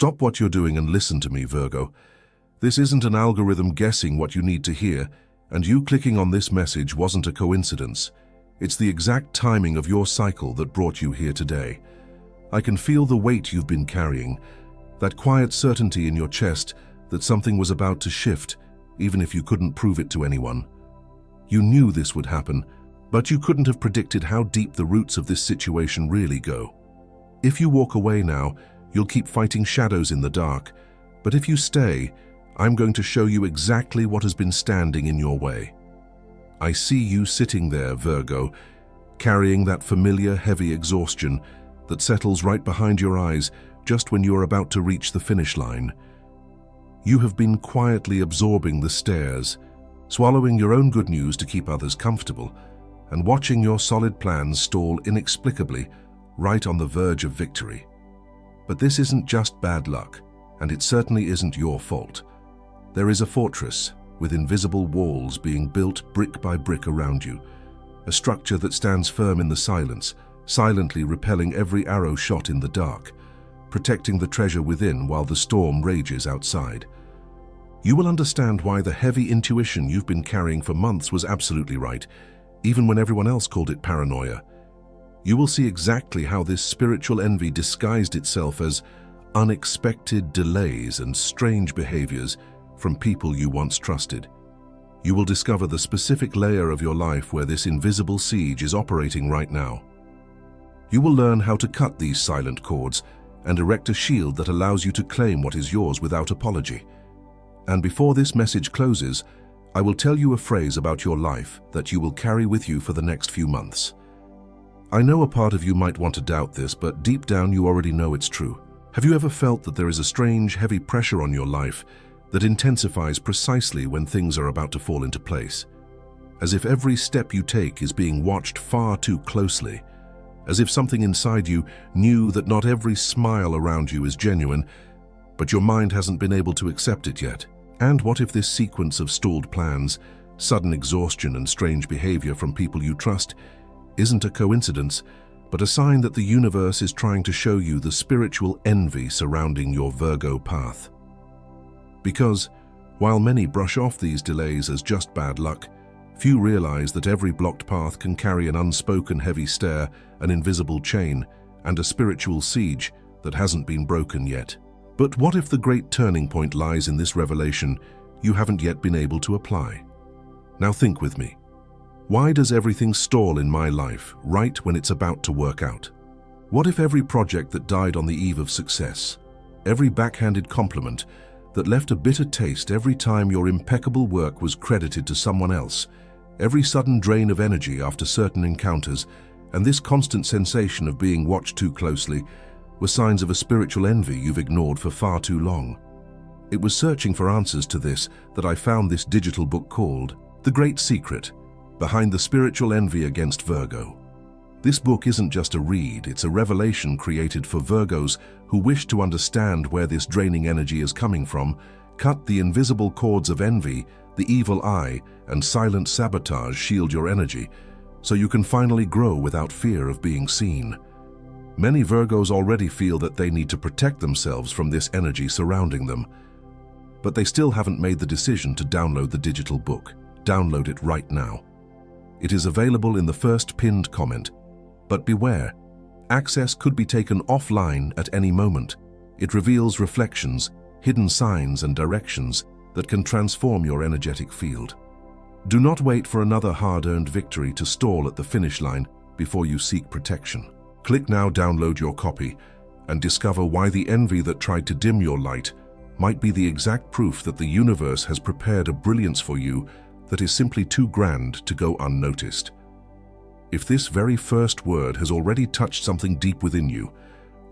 Stop what you're doing and listen to me, Virgo. This isn't an algorithm guessing what you need to hear, and you clicking on this message wasn't a coincidence. It's the exact timing of your cycle that brought you here today. I can feel the weight you've been carrying, that quiet certainty in your chest that something was about to shift, even if you couldn't prove it to anyone. You knew this would happen, but you couldn't have predicted how deep the roots of this situation really go. If you walk away now, you'll keep fighting shadows in the dark, but if you stay, I'm going to show you exactly what has been standing in your way. I see you sitting there, Virgo, carrying that familiar heavy exhaustion that settles right behind your eyes just when you're about to reach the finish line. You have been quietly absorbing the stares, swallowing your own good news to keep others comfortable, and watching your solid plans stall inexplicably right on the verge of victory. But this isn't just bad luck, and it certainly isn't your fault. There is a fortress with invisible walls being built brick by brick around you, a structure that stands firm in the silence, silently repelling every arrow shot in the dark, protecting the treasure within while the storm rages outside. You will understand why the heavy intuition you've been carrying for months was absolutely right, even when everyone else called it paranoia. You will see exactly how this spiritual envy disguised itself as unexpected delays and strange behaviors from people you once trusted. You will discover the specific layer of your life where this invisible siege is operating right now. You will learn how to cut these silent cords and erect a shield that allows you to claim what is yours without apology. And before this message closes, I will tell you a phrase about your life that you will carry with you for the next few months. I know a part of you might want to doubt this, but deep down you already know it's true. Have you ever felt that there is a strange, heavy pressure on your life that intensifies precisely when things are about to fall into place? As if every step you take is being watched far too closely. As if something inside you knew that not every smile around you is genuine, but your mind hasn't been able to accept it yet. And what if this sequence of stalled plans, sudden exhaustion and strange behavior from people you trust isn't a coincidence, but a sign that the universe is trying to show you the spiritual envy surrounding your Virgo path? Because, while many brush off these delays as just bad luck, few realize that every blocked path can carry an unspoken heavy stare, an invisible chain, and a spiritual siege that hasn't been broken yet. But what if the great turning point lies in this revelation you haven't yet been able to apply? Now think with me. Why does everything stall in my life right when it's about to work out? What if every project that died on the eve of success, every backhanded compliment that left a bitter taste every time your impeccable work was credited to someone else, every sudden drain of energy after certain encounters, and this constant sensation of being watched too closely were signs of a spiritual envy you've ignored for far too long? It was searching for answers to this that I found this digital book called The Great Secret Behind the Spiritual Envy Against Virgo. This book isn't just a read, it's a revelation created for Virgos who wish to understand where this draining energy is coming from, cut the invisible cords of envy, the evil eye, and silent sabotage shield your energy, so you can finally grow without fear of being seen. Many Virgos already feel that they need to protect themselves from this energy surrounding them, but they still haven't made the decision to download the digital book. Download it right now. It is available in the first pinned comment. But beware, access could be taken offline at any moment. It reveals reflections, hidden signs and directions that can transform your energetic field. Do not wait for another hard-earned victory to stall at the finish line before you seek protection. Click now, download your copy, and discover why the envy that tried to dim your light might be the exact proof that the universe has prepared a brilliance for you that is simply too grand to go unnoticed. If this very first word has already touched something deep within you,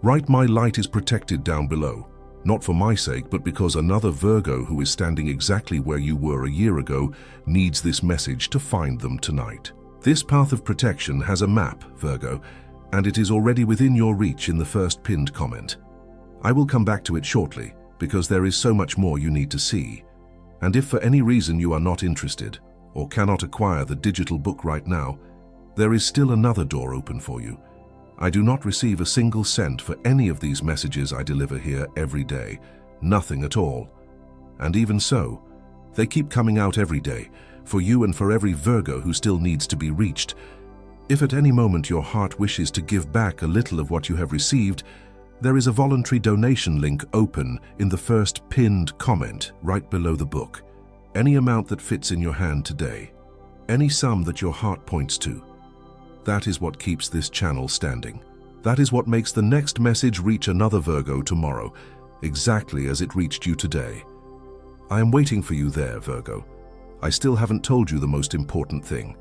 write "My light is protected" down below, not for my sake, but because another Virgo who is standing exactly where you were a year ago needs this message to find them tonight. This path of protection has a map, Virgo, and it is already within your reach in the first pinned comment. I will come back to it shortly, because there is so much more you need to see. And if for any reason you are not interested, or cannot acquire the digital book right now, there is still another door open for you. I do not receive a single cent for any of these messages I deliver here every day. Nothing at all. And even so, they keep coming out every day, for you and for every Virgo who still needs to be reached. If at any moment your heart wishes to give back a little of what you have received, there is a voluntary donation link open in the first pinned comment right below the book. Any amount that fits in your hand today, any sum that your heart points to, that is what keeps this channel standing. That is what makes the next message reach another Virgo tomorrow, exactly as it reached you today. I am waiting for you there, Virgo. I still haven't told you the most important thing.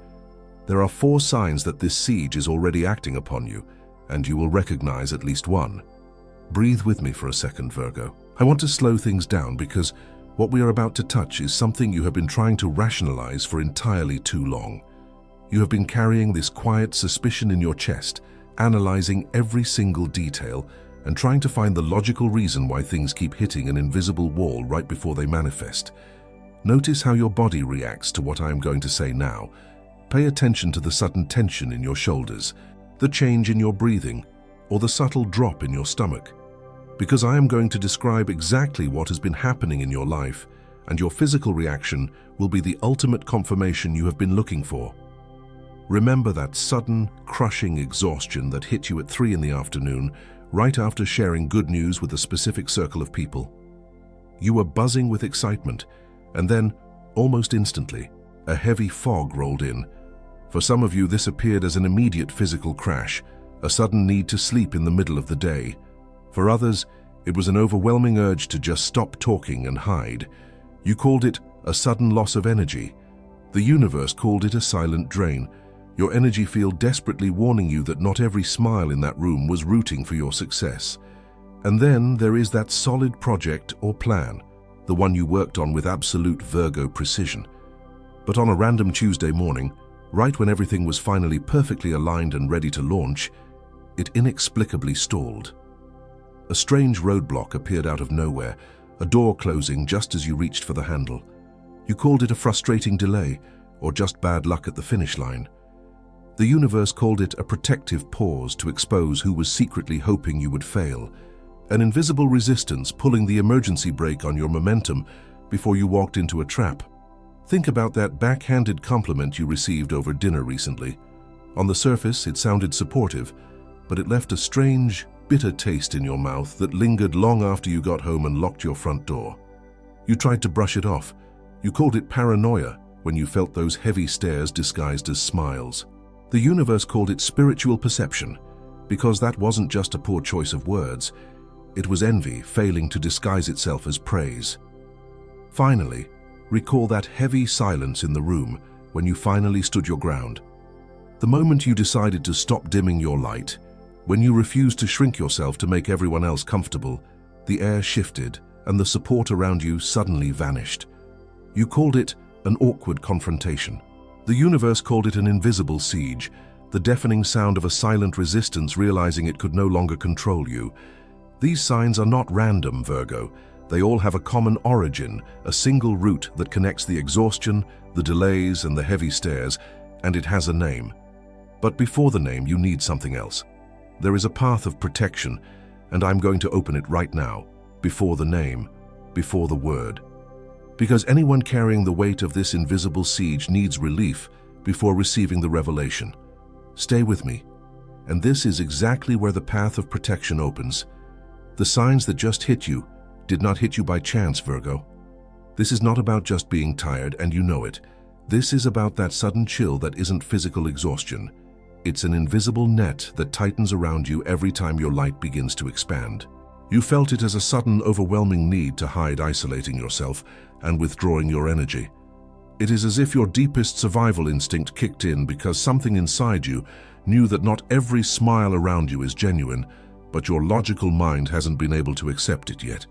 There are 4 signs that this siege is already acting upon you, and you will recognize at least one. Breathe with me for a second, Virgo. I want to slow things down because what we are about to touch is something you have been trying to rationalize for entirely too long. You have been carrying this quiet suspicion in your chest, analyzing every single detail and trying to find the logical reason why things keep hitting an invisible wall right before they manifest. Notice how your body reacts to what I am going to say now. Pay attention to the sudden tension in your shoulders, the change in your breathing, or the subtle drop in your stomach. Because I am going to describe exactly what has been happening in your life, and your physical reaction will be the ultimate confirmation you have been looking for. Remember that sudden, crushing exhaustion that hit you at 3 in the afternoon, right after sharing good news with a specific circle of people? You were buzzing with excitement, and then, almost instantly, a heavy fog rolled in. For some of you, this appeared as an immediate physical crash, a sudden need to sleep in the middle of the day. For others, it was an overwhelming urge to just stop talking and hide. You called it a sudden loss of energy. The universe called it a silent drain. Your energy field desperately warning you that not every smile in that room was rooting for your success. And then there is that solid project or plan, the one you worked on with absolute Virgo precision. But on a random Tuesday morning, right when everything was finally perfectly aligned and ready to launch, it inexplicably stalled. A strange roadblock appeared out of nowhere, a door closing just as you reached for the handle. You called it a frustrating delay, or just bad luck at the finish line. The universe called it a protective pause to expose who was secretly hoping you would fail, an invisible resistance pulling the emergency brake on your momentum before you walked into a trap. Think about that backhanded compliment you received over dinner recently. On the surface, it sounded supportive, but it left a strange, bitter taste in your mouth that lingered long after you got home and locked your front door. You tried to brush it off. You called it paranoia when you felt those heavy stares disguised as smiles. The universe called it spiritual perception, because that wasn't just a poor choice of words. It was envy failing to disguise itself as praise. Finally, recall that heavy silence in the room when you finally stood your ground. The moment you decided to stop dimming your light, when you refused to shrink yourself to make everyone else comfortable, the air shifted and the support around you suddenly vanished. You called it an awkward confrontation. The universe called it an invisible siege, the deafening sound of a silent resistance realizing it could no longer control you. These signs are not random, Virgo. They all have a common origin, a single root that connects the exhaustion, the delays, and the heavy stares, and it has a name. But before the name, you need something else. There is a path of protection, and I'm going to open it right now, before the name, before the word. Because anyone carrying the weight of this invisible siege needs relief before receiving the revelation. Stay with me, and this is exactly where the path of protection opens. The signs that just hit you did not hit you by chance, Virgo. This is not about just being tired, and you know it. This is about that sudden chill that isn't physical exhaustion. It's an invisible net that tightens around you every time your light begins to expand. You felt it as a sudden, overwhelming need to hide, isolating yourself and withdrawing your energy. It is as if your deepest survival instinct kicked in because something inside you knew that not every smile around you is genuine, but your logical mind hasn't been able to accept it yet.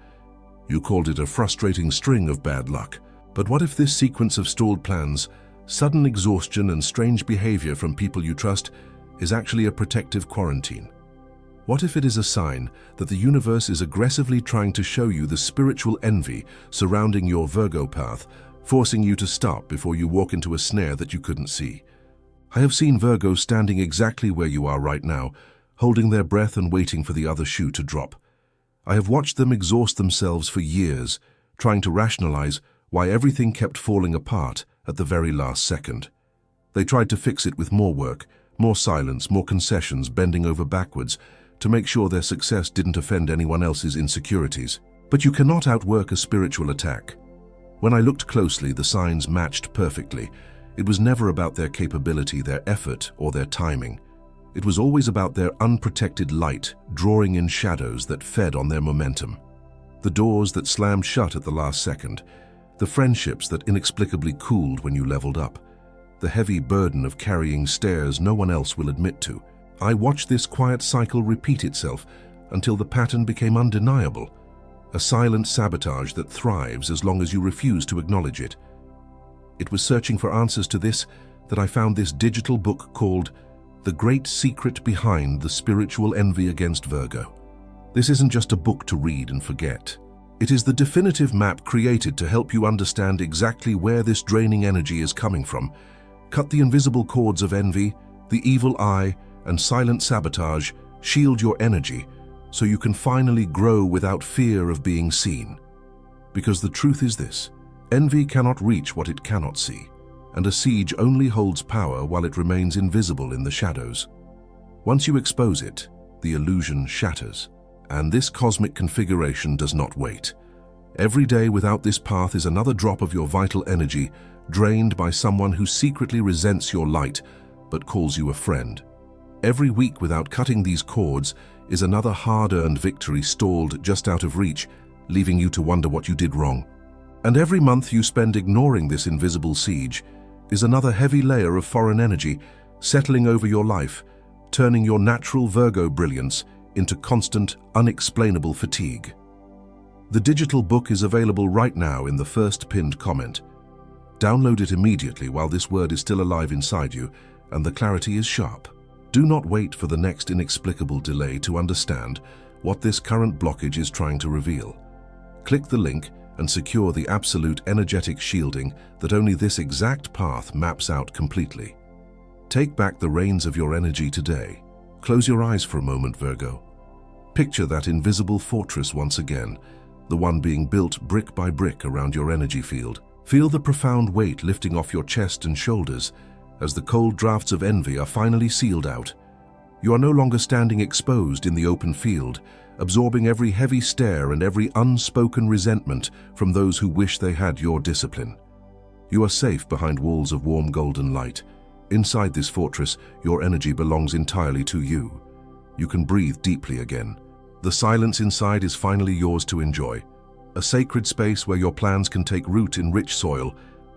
You called it a frustrating string of bad luck. But what if this sequence of stalled plans, sudden exhaustion, and strange behavior from people you trust is actually a protective quarantine? What if it is a sign that the universe is aggressively trying to show you the spiritual envy surrounding your Virgo path, forcing you to stop before you walk into a snare that you couldn't see? I have seen Virgos standing exactly where you are right now, holding their breath and waiting for the other shoe to drop. I have watched them exhaust themselves for years, trying to rationalize why everything kept falling apart at the very last second. They tried to fix it with more work, more silence, more concessions, bending over backwards to make sure their success didn't offend anyone else's insecurities. But you cannot outwork a spiritual attack. When I looked closely, the signs matched perfectly. It was never about their capability, their effort, or their timing. It was always about their unprotected light, drawing in shadows that fed on their momentum. The doors that slammed shut at the last second, the friendships that inexplicably cooled when you leveled up, the heavy burden of carrying stairs no one else will admit to. I watched this quiet cycle repeat itself until the pattern became undeniable, a silent sabotage that thrives as long as you refuse to acknowledge it. It was searching for answers to this that I found this digital book called The Great Secret Behind the Spiritual Envy Against Virgo. This isn't just a book to read and forget. It is the definitive map created to help you understand exactly where this draining energy is coming from, cut the invisible cords of envy, the evil eye, and silent sabotage, shield your energy, so you can finally grow without fear of being seen. Because the truth is this: envy cannot reach what it cannot see, and a siege only holds power while it remains invisible in the shadows. Once you expose it, the illusion shatters. And this cosmic configuration does not wait. Every day without this path is another drop of your vital energy drained by someone who secretly resents your light but calls you a friend. Every week without cutting these cords is another hard-earned victory stalled just out of reach, leaving you to wonder what you did wrong. And every month you spend ignoring this invisible siege is another heavy layer of foreign energy settling over your life, turning your natural Virgo brilliance into constant, unexplainable fatigue. The digital book is available right now in the first pinned comment. Download it immediately while this word is still alive inside you and the clarity is sharp. Do not wait for the next inexplicable delay to understand what this current blockage is trying to reveal. Click the link and secure the absolute energetic shielding that only this exact path maps out completely. Take back the reins of your energy today. Close your eyes for a moment, Virgo. Picture that invisible fortress once again, the one being built brick by brick around your energy field. Feel the profound weight lifting off your chest and shoulders as the cold drafts of envy are finally sealed out. You are no longer standing exposed in the open field, absorbing every heavy stare and every unspoken resentment from those who wish they had your discipline. You are safe behind walls of warm golden light. Inside this fortress, your energy belongs entirely to you. You can breathe deeply again. The silence inside is finally yours to enjoy, a sacred space where your plans can take root in rich soil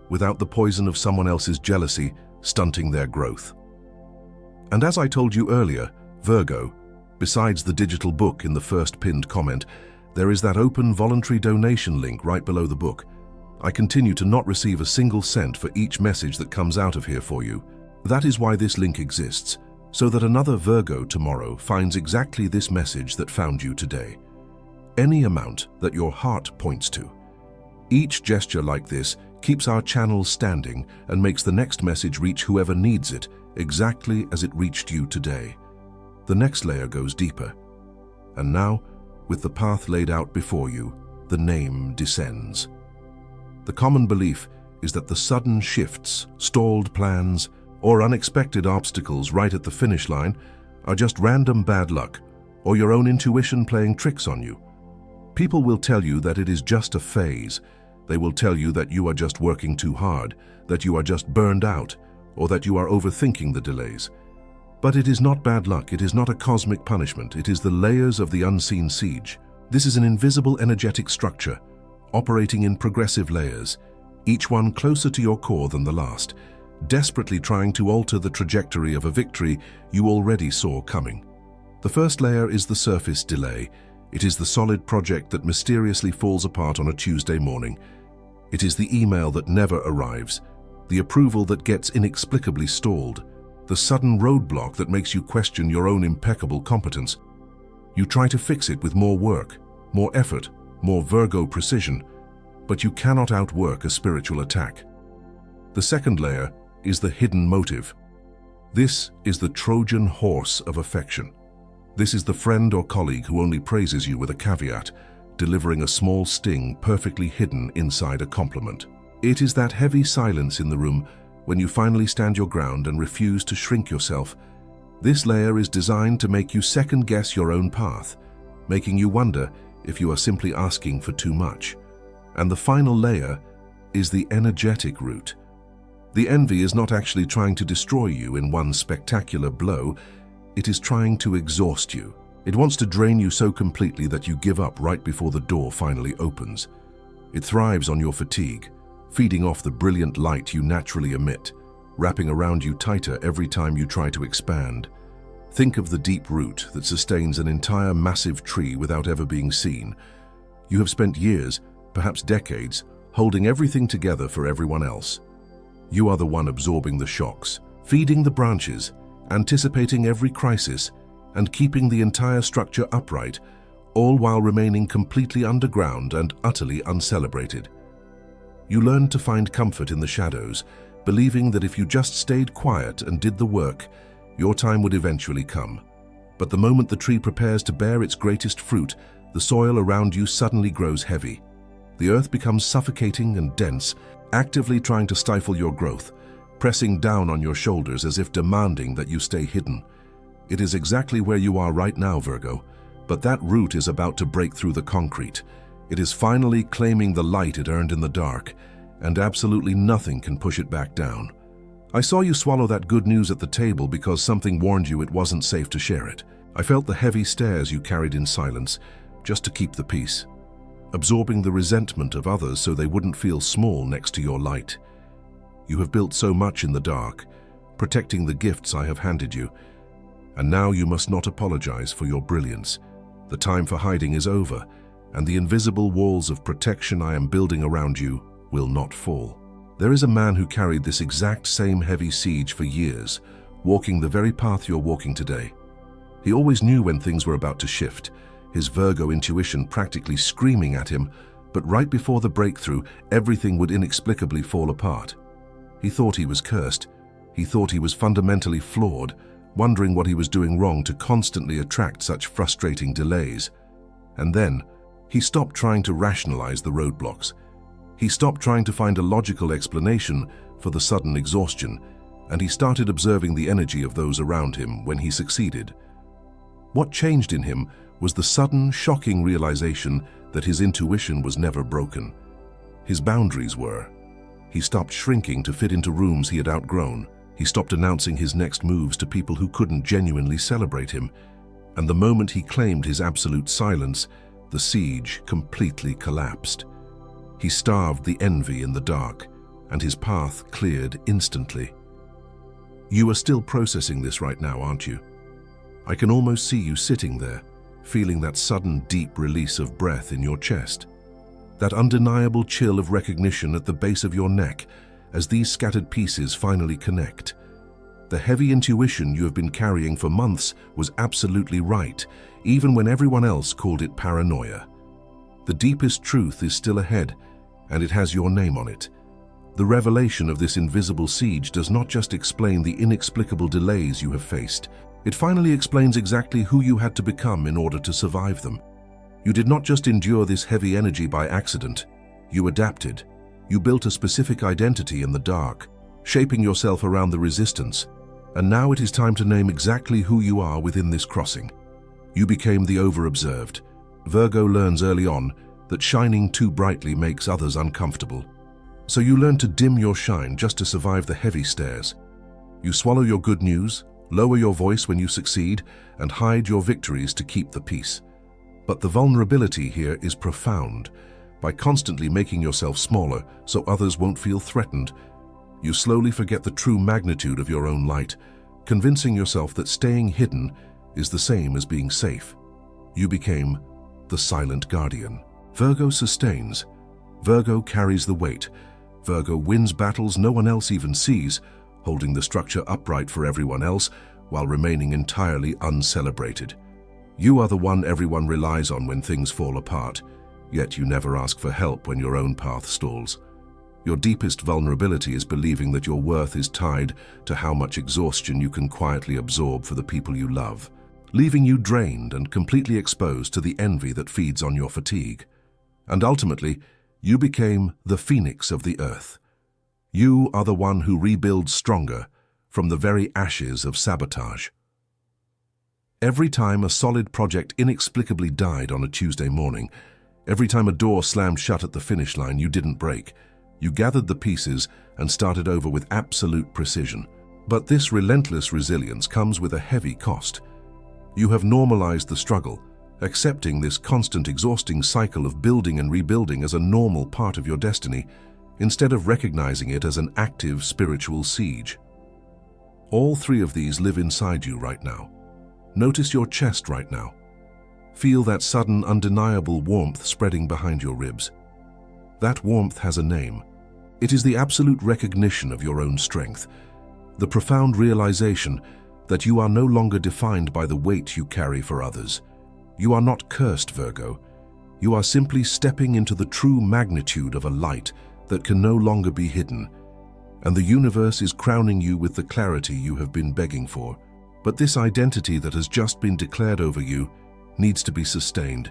without the poison of someone else's jealousy stunting their growth. And as I told you earlier, Virgo, besides the digital book in the first pinned comment, there is that open voluntary donation link right below the book. I continue to not receive a single cent for each message that comes out of here for you. That is why this link exists, so that another Virgo tomorrow finds exactly this message that found you today. Any amount that your heart points to. Each gesture like this keeps our channel standing and makes the next message reach whoever needs it exactly as it reached you today. The next layer goes deeper. And now, with the path laid out before you, the name descends. The common belief is that the sudden shifts, stalled plans, or unexpected obstacles right at the finish line are just random bad luck or your own intuition playing tricks on you. People will tell you that it is just a phase. They will tell you that you are just working too hard, that you are just burned out, or that you are overthinking the delays. But it is not bad luck, it is not a cosmic punishment, it is the layers of the unseen siege. This is an invisible energetic structure, operating in progressive layers, each one closer to your core than the last, desperately trying to alter the trajectory of a victory you already saw coming. The first layer is the surface delay. It is the solid project that mysteriously falls apart on a Tuesday morning. It is the email that never arrives, the approval that gets inexplicably stalled, the sudden roadblock that makes you question your own impeccable competence. You try to fix it with more work, more effort, more Virgo precision, but you cannot outwork a spiritual attack. The second layer is the hidden motive. This is the Trojan horse of affection. This is the friend or colleague who only praises you with a caveat, delivering a small sting perfectly hidden inside a compliment. It is that heavy silence in the room when you finally stand your ground and refuse to shrink yourself. This layer is designed to make you second-guess your own path, making you wonder if you are simply asking for too much. And the final layer is the energetic root. The envy is not actually trying to destroy you in one spectacular blow. It is trying to exhaust you. It wants to drain you so completely that you give up right before the door finally opens. It thrives on your fatigue, feeding off the brilliant light you naturally emit, wrapping around you tighter every time you try to expand. Think of the deep root that sustains an entire massive tree without ever being seen. You have spent years, perhaps decades, holding everything together for everyone else. You are the one absorbing the shocks, feeding the branches, anticipating every crisis, and keeping the entire structure upright, all while remaining completely underground and utterly uncelebrated. You learned to find comfort in the shadows, believing that if you just stayed quiet and did the work, your time would eventually come. But the moment the tree prepares to bear its greatest fruit, the soil around you suddenly grows heavy. The earth becomes suffocating and dense, actively trying to stifle your growth, pressing down on your shoulders as if demanding that you stay hidden. It is exactly where you are right now, Virgo, but that root is about to break through the concrete. It is finally claiming the light it earned in the dark, and absolutely nothing can push it back down. I saw you swallow that good news at the table because something warned you it wasn't safe to share it. I felt the heavy stares you carried in silence, just to keep the peace, absorbing the resentment of others so they wouldn't feel small next to your light. You have built so much in the dark, protecting the gifts I have handed you, and now you must not apologize for your brilliance. The time for hiding is over, and the invisible walls of protection I am building around you will not fall. There is a man who carried this exact same heavy siege for years, walking the very path you're walking today. He always knew when things were about to shift, his Virgo intuition practically screaming at him, but right before the breakthrough, everything would inexplicably fall apart. He thought he was cursed. He thought he was fundamentally flawed, wondering what he was doing wrong to constantly attract such frustrating delays. And then, he stopped trying to rationalize the roadblocks. He stopped trying to find a logical explanation for the sudden exhaustion, and he started observing the energy of those around him when he succeeded. What changed in him was the sudden, shocking realization that his intuition was never broken. His boundaries were. He stopped shrinking to fit into rooms he had outgrown. He stopped announcing his next moves to people who couldn't genuinely celebrate him. And the moment he claimed his absolute silence, the siege completely collapsed. He starved the envy in the dark, and his path cleared instantly. You are still processing this right now, aren't you? I can almost see you sitting there, feeling that sudden deep release of breath in your chest. That undeniable chill of recognition at the base of your neck as these scattered pieces finally connect. The heavy intuition you have been carrying for months was absolutely right, even when everyone else called it paranoia. The deepest truth is still ahead, and it has your name on it. The revelation of this invisible siege does not just explain the inexplicable delays you have faced. It finally explains exactly who you had to become in order to survive them. You did not just endure this heavy energy by accident. You adapted. You built a specific identity in the dark, shaping yourself around the resistance. And now it is time to name exactly who you are within this crossing. You became the over-observed. Virgo learns early on that shining too brightly makes others uncomfortable. So you learn to dim your shine just to survive the heavy stares. You swallow your good news, lower your voice when you succeed, and hide your victories to keep the peace. But the vulnerability here is profound. By constantly making yourself smaller so others won't feel threatened, you slowly forget the true magnitude of your own light, convincing yourself that staying hidden is the same as being safe. You became the silent guardian. Virgo sustains. Virgo carries the weight. Virgo wins battles no one else even sees, holding the structure upright for everyone else while remaining entirely uncelebrated. You are the one everyone relies on when things fall apart, yet you never ask for help when your own path stalls. Your deepest vulnerability is believing that your worth is tied to how much exhaustion you can quietly absorb for the people you love. leaving you drained and completely exposed to the envy that feeds on your fatigue. And ultimately, you became the phoenix of the earth. You are the one who rebuilds stronger from the very ashes of sabotage. Every time a solid project inexplicably died on a Tuesday morning, every time a door slammed shut at the finish line, you didn't break. You gathered the pieces and started over with absolute precision. But this relentless resilience comes with a heavy cost. You have normalized the struggle, accepting this constant exhausting cycle of building and rebuilding as a normal part of your destiny, instead of recognizing it as an active spiritual siege. All three of these live inside you right now. Notice your chest right now. Feel that sudden, undeniable warmth spreading behind your ribs. That warmth has a name. It is the absolute recognition of your own strength, the profound realization that you are no longer defined by the weight you carry for others. You are not cursed, Virgo. You are simply stepping into the true magnitude of a light that can no longer be hidden, and the universe is crowning you with the clarity you have been begging for. But this identity that has just been declared over you needs to be sustained,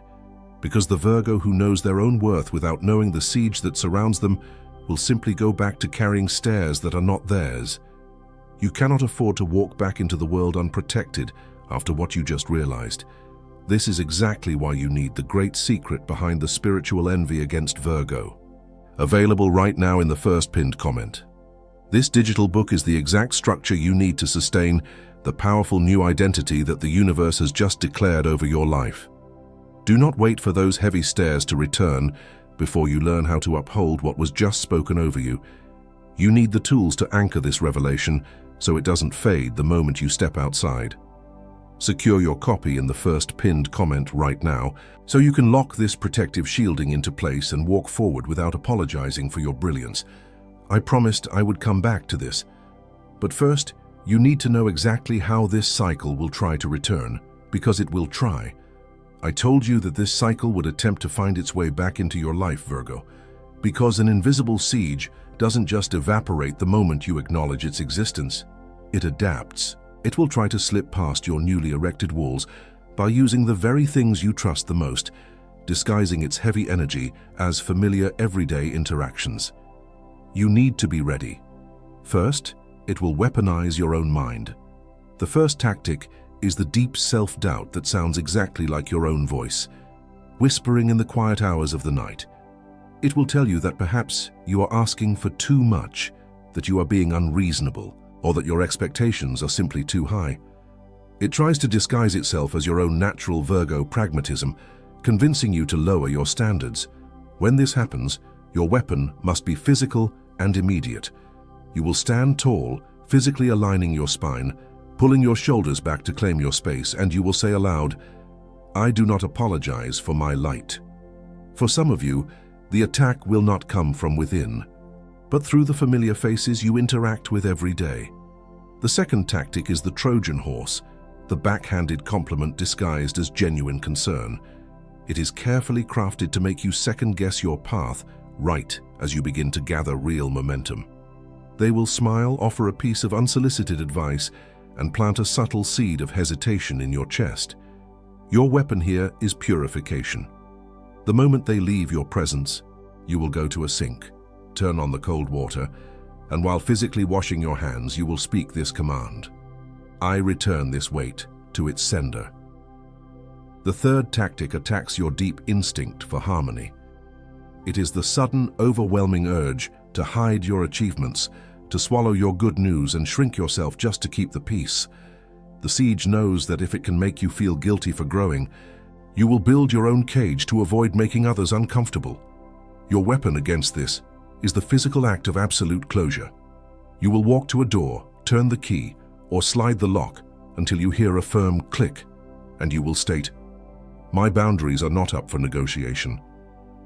because the Virgo who knows their own worth without knowing the siege that surrounds them will simply go back to carrying stairs that are not theirs. You cannot afford to walk back into the world unprotected after what you just realized. This is exactly why you need the great secret behind the spiritual envy against Virgo. Available right now in the first pinned comment. This digital book is the exact structure you need to sustain the powerful new identity that the universe has just declared over your life. Do not wait for those heavy stairs to return before you learn how to uphold what was just spoken over you. You need the tools to anchor this revelation so it doesn't fade the moment you step outside. Secure your copy in the first pinned comment right now so you can lock this protective shielding into place and walk forward without apologizing for your brilliance. I promised I would come back to this. But first, you need to know exactly how this cycle will try to return, because it will try. I told you that this cycle would attempt to find its way back into your life, Virgo, because an invisible siege doesn't just evaporate the moment you acknowledge its existence. It adapts. It will try to slip past your newly erected walls by using the very things you trust the most, disguising its heavy energy as familiar everyday interactions. You need to be ready. First, it will weaponize your own mind. The first tactic is the deep self-doubt that sounds exactly like your own voice, whispering in the quiet hours of the night. It will tell you that perhaps you are asking for too much, that you are being unreasonable, or that your expectations are simply too high. It tries to disguise itself as your own natural Virgo pragmatism, convincing you to lower your standards. When this happens, your weapon must be physical and immediate. You will stand tall, physically aligning your spine, pulling your shoulders back to claim your space, and you will say aloud, "I do not apologize for my light." For some of you, the attack will not come from within, but through the familiar faces you interact with every day. The second tactic is the Trojan horse, the backhanded compliment disguised as genuine concern. It is carefully crafted to make you second-guess your path right as you begin to gather real momentum. They will smile, offer a piece of unsolicited advice, and plant a subtle seed of hesitation in your chest. Your weapon here is purification. The moment they leave your presence, you will go to a sink, turn on the cold water, and while physically washing your hands, you will speak this command: "I return this weight to its sender." The third tactic attacks your deep instinct for harmony. It is the sudden, overwhelming urge to hide your achievements, to swallow your good news and shrink yourself just to keep the peace. The siege knows that if it can make you feel guilty for growing, you will build your own cage to avoid making others uncomfortable. Your weapon against this is the physical act of absolute closure. You will walk to a door, turn the key, or slide the lock until you hear a firm click, and you will state, "My boundaries are not up for negotiation."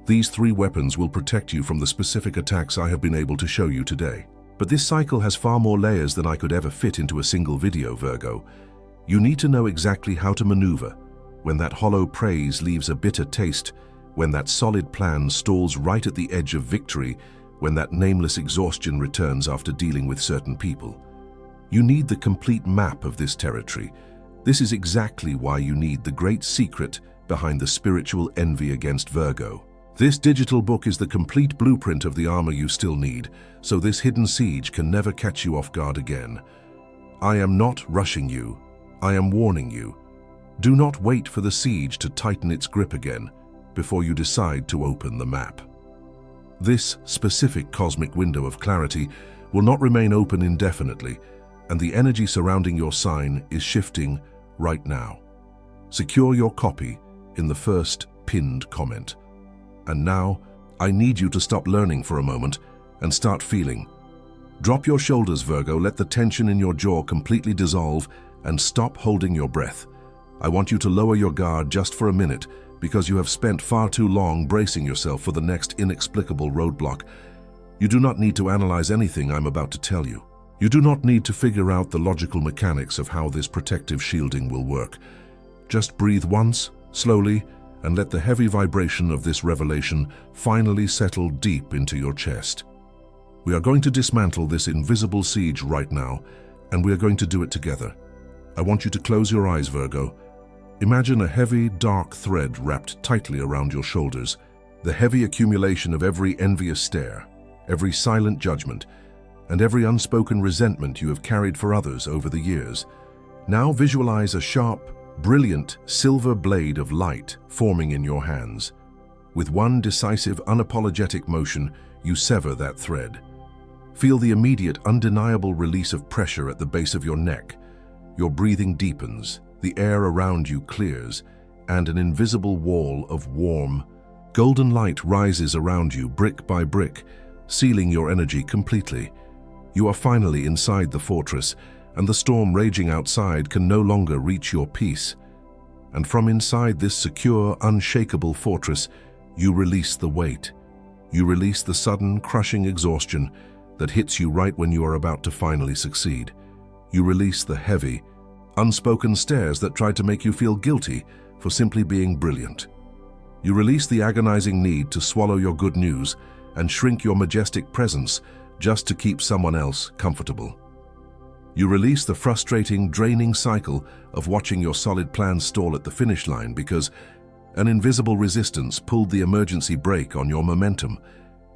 These three weapons will protect you from the specific attacks I have been able to show you today. But this cycle has far more layers than I could ever fit into a single video, Virgo. You need to know exactly how to maneuver when that hollow praise leaves a bitter taste, when that solid plan stalls right at the edge of victory, when that nameless exhaustion returns after dealing with certain people. You need the complete map of this territory, This is exactly why you need the great secret behind the spiritual envy against Virgo. This digital book is the complete blueprint of the armor you still need, so this hidden siege can never catch you off guard again. I am not rushing you. I am warning you. Do not wait for the siege to tighten its grip again before you decide to open the map. This specific cosmic window of clarity will not remain open indefinitely, and the energy surrounding your sign is shifting right now. Secure your copy in the first pinned comment. And now, I need you to stop learning for a moment and start feeling. Drop your shoulders, Virgo, let the tension in your jaw completely dissolve and stop holding your breath. I want you to lower your guard just for a minute because you have spent far too long bracing yourself for the next inexplicable roadblock. You do not need to analyze anything I'm about to tell you. You do not need to figure out the logical mechanics of how this protective shielding will work. Just breathe once, slowly, and let the heavy vibration of this revelation finally settle deep into your chest. We are going to dismantle this invisible siege right now, and we are going to do it together. I want you to close your eyes, Virgo. Imagine a heavy, dark thread wrapped tightly around your shoulders, the heavy accumulation of every envious stare, every silent judgment, and every unspoken resentment you have carried for others over the years. Now visualize a sharp, brilliant silver blade of light forming in your hands. With one decisive, unapologetic motion, you sever that thread. Feel the immediate, undeniable release of pressure at the base of your neck. Your breathing deepens, the air around you clears, and an invisible wall of warm, golden light rises around you brick by brick, sealing your energy completely. You are finally inside the fortress, and the storm raging outside can no longer reach your peace. And from inside this secure, unshakable fortress, you release the weight. You release the sudden, crushing exhaustion that hits you right when you are about to finally succeed. You release the heavy, unspoken stares that try to make you feel guilty for simply being brilliant. You release the agonizing need to swallow your good news and shrink your majestic presence just to keep someone else comfortable. You release the frustrating, draining cycle of watching your solid plans stall at the finish line because an invisible resistance pulled the emergency brake on your momentum.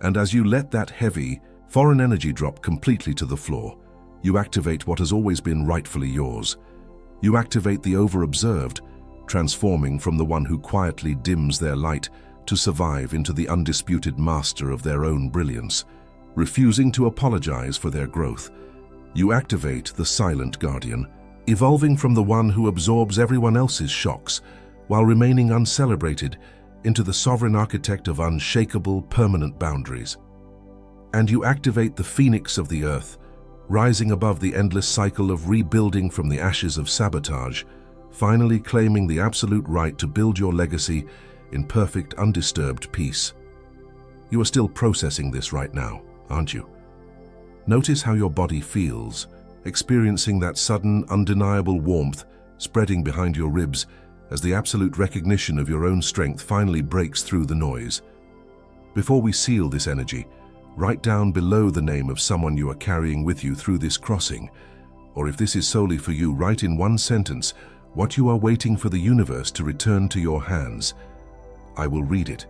And as you let that heavy, foreign energy drop completely to the floor, you activate what has always been rightfully yours. You activate the over-observed, transforming from the one who quietly dims their light to survive into the undisputed master of their own brilliance, refusing to apologize for their growth. You activate the silent guardian, evolving from the one who absorbs everyone else's shocks while remaining uncelebrated into the sovereign architect of unshakable, permanent boundaries. And you activate the phoenix of the earth, rising above the endless cycle of rebuilding from the ashes of sabotage, finally claiming the absolute right to build your legacy in perfect, undisturbed peace. You are still processing this right now, aren't you? Notice how your body feels, experiencing that sudden, undeniable warmth spreading behind your ribs as the absolute recognition of your own strength finally breaks through the noise. Before we seal this energy, write down below the name of someone you are carrying with you through this crossing, or if this is solely for you, write in one sentence what you are waiting for the universe to return to your hands. I will read it,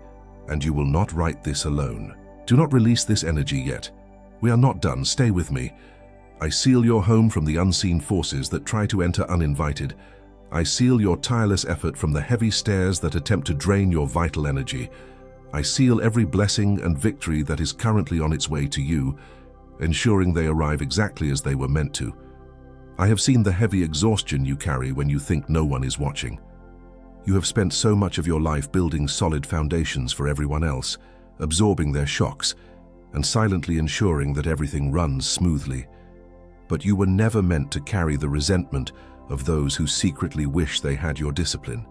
and you will not write this alone. Do not release this energy yet. We are not done, stay with me. I seal your home from the unseen forces that try to enter uninvited. I seal your tireless effort from the heavy stares that attempt to drain your vital energy. I seal every blessing and victory that is currently on its way to you, ensuring they arrive exactly as they were meant to. I have seen the heavy exhaustion you carry when you think no one is watching. You have spent so much of your life building solid foundations for everyone else, absorbing their shocks, and silently ensuring that everything runs smoothly. But you were never meant to carry the resentment of those who secretly wish they had your discipline.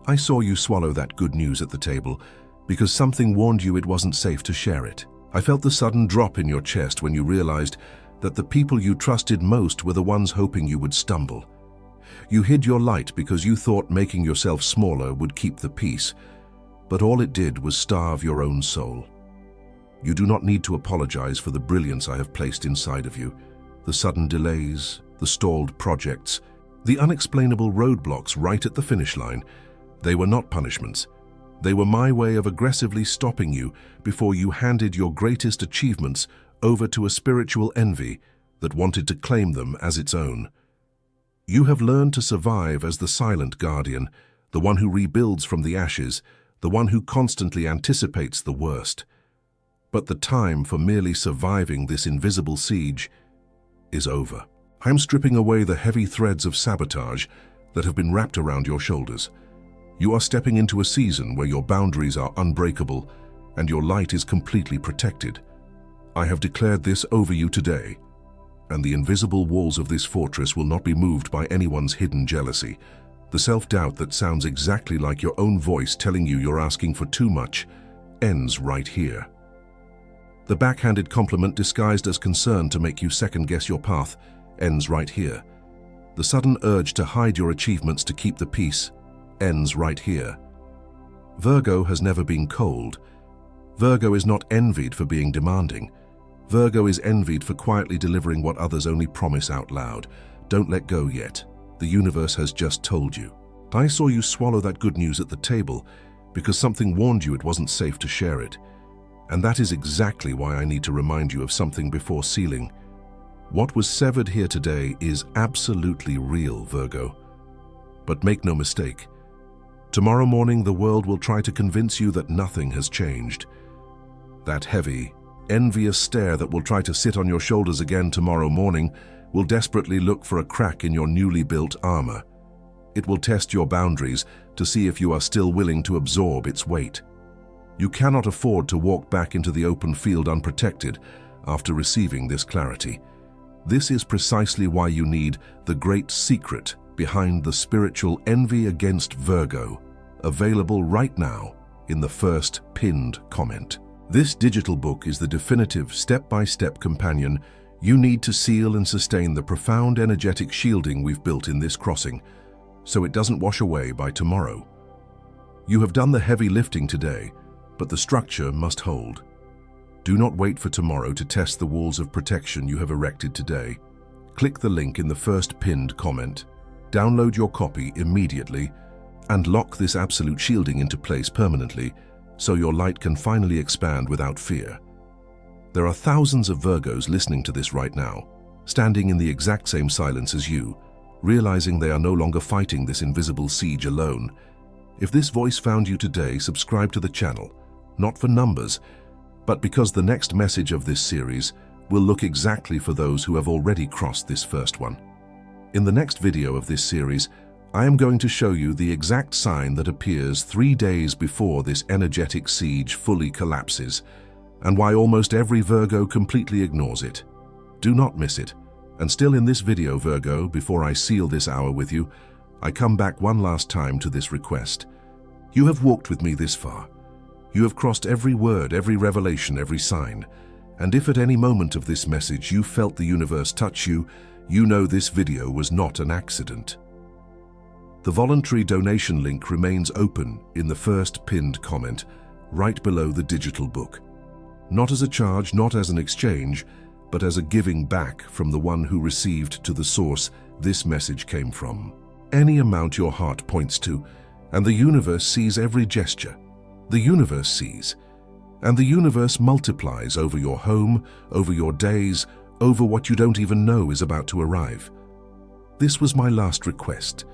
I saw you swallow that good news at the table because something warned you it wasn't safe to share it. I felt the sudden drop in your chest when you realized that the people you trusted most were the ones hoping you would stumble. You hid your light because you thought making yourself smaller would keep the peace, but all it did was starve your own soul. You do not need to apologize for the brilliance I have placed inside of you, the sudden delays, the stalled projects, The unexplainable roadblocks right at the finish line, they were not punishments. They were my way of aggressively stopping you before you handed your greatest achievements over to a spiritual envy that wanted to claim them as its own. You have learned to survive as the silent guardian, the one who rebuilds from the ashes, the one who constantly anticipates the worst. But the time for merely surviving this invisible siege is over. I'm stripping away the heavy threads of sabotage that have been wrapped around your shoulders. You are stepping into a season where your boundaries are unbreakable and your light is completely protected. I have declared this over you today, and the invisible walls of this fortress will not be moved by anyone's hidden jealousy. The self-doubt that sounds exactly like your own voice telling you you're asking for too much ends right here. The backhanded compliment disguised as concern to make you second-guess your path ends right here. The sudden urge to hide your achievements to keep the peace ends right here. Virgo has never been cold. Virgo is not envied for being demanding. Virgo is envied for quietly delivering what others only promise out loud. Don't let go yet. The universe has just told you. I saw you swallow that good news at the table because something warned you it wasn't safe to share it. And that is exactly why I need to remind you of something before sealing. What was severed here today is absolutely real, Virgo. But make no mistake, tomorrow morning the world will try to convince you that nothing has changed. That heavy, envious stare that will try to sit on your shoulders again tomorrow morning will desperately look for a crack in your newly built armor. It will test your boundaries to see if you are still willing to absorb its weight. You cannot afford to walk back into the open field unprotected after receiving this clarity. This is precisely why you need the great secret behind the spiritual envy against Virgo, available right now in the first pinned comment. This digital book is the definitive step-by-step companion you need to seal and sustain the profound energetic shielding we've built in this crossing, so it doesn't wash away by tomorrow. You have done the heavy lifting today, but the structure must hold. Do not wait for tomorrow to test the walls of protection you have erected today. Click the link in the first pinned comment, download your copy immediately, and lock this absolute shielding into place permanently so your light can finally expand without fear. There are thousands of Virgos listening to this right now, standing in the exact same silence as you, realizing they are no longer fighting this invisible siege alone. If this voice found you today, subscribe to the channel, not for numbers, but because the next message of this series will look exactly for those who have already crossed this first one. In the next video of this series, I am going to show you the exact sign that appears 3 days before this energetic siege fully collapses, and why almost every Virgo completely ignores it. Do not miss it. And still in this video, Virgo, before I seal this hour with you, I come back one last time to this request. You have walked with me this far. You have crossed every word, every revelation, every sign. And if at any moment of this message you felt the universe touch you, you know this video was not an accident. The voluntary donation link remains open in the first pinned comment, right below the digital book. Not as a charge, not as an exchange, but as a giving back from the one who received to the source this message came from. Any amount your heart points to, and the universe sees every gesture. The universe sees, and the universe multiplies over your home, over your days, over what you don't even know is about to arrive. This was my last request.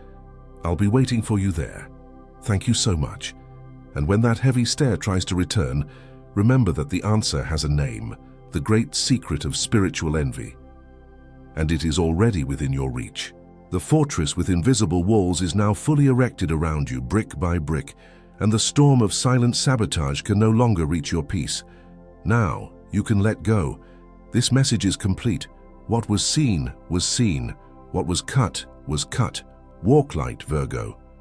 I'll be waiting for you there. Thank you so much. And when that heavy stare tries to return, remember that the answer has a name, the great secret of spiritual envy. And it is already within your reach. The fortress with invisible walls is now fully erected around you, brick by brick, and the storm of silent sabotage can no longer reach your peace. Now, you can let go. This message is complete. What was seen was seen. What was cut was cut. Walk light, Virgo.